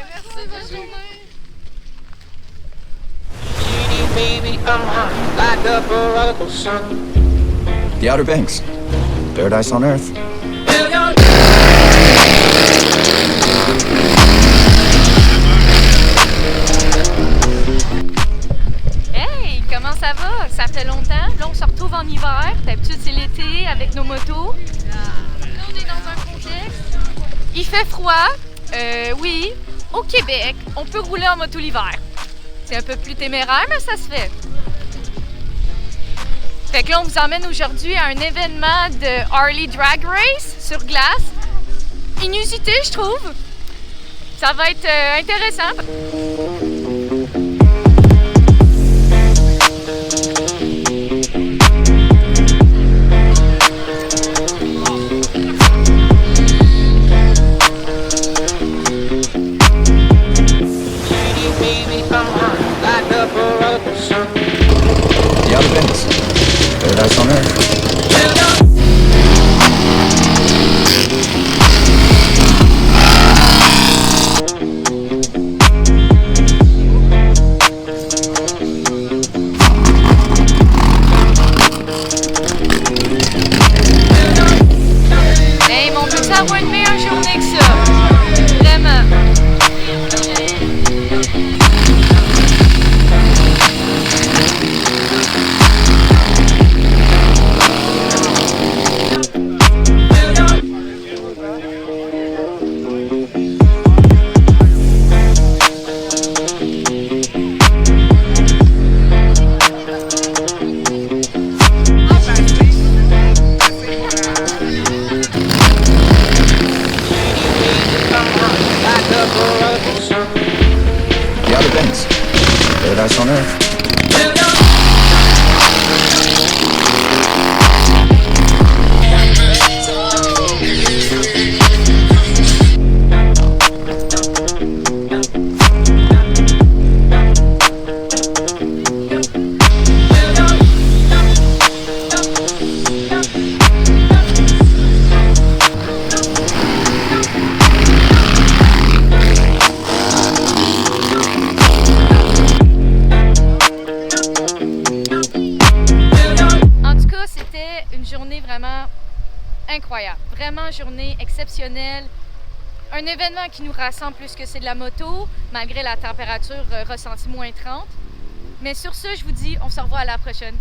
Merci, bonne journée. Baby, I'm hot like a prodigal son. The Outer Banks. Paradise on Earth. Hey, comment ça va? Ça fait longtemps. Là, on se retrouve en hiver. D'habitude, c'est l'été avec nos motos. Là, on est dans un contexte. Il fait froid. Oui, au Québec, on peut rouler en moto l'hiver. C'est un peu plus téméraire, mais ça se fait. Fait que là, on vous emmène aujourd'hui à un événement de Harley Dragrace sur glace. Inusité, je trouve. Ça va être intéressant. The Outer Banks. Paradise on Earth. Hey, mon Dieu, ça va une meilleure journée que ça. Vraiment. The Outer Banks. Paradise on Earth. Journée vraiment incroyable, vraiment journée exceptionnelle, un événement qui nous rassemble plus que c'est de la moto, malgré la température ressentie -30. Mais sur ce, je vous dis, on se revoit à la prochaine.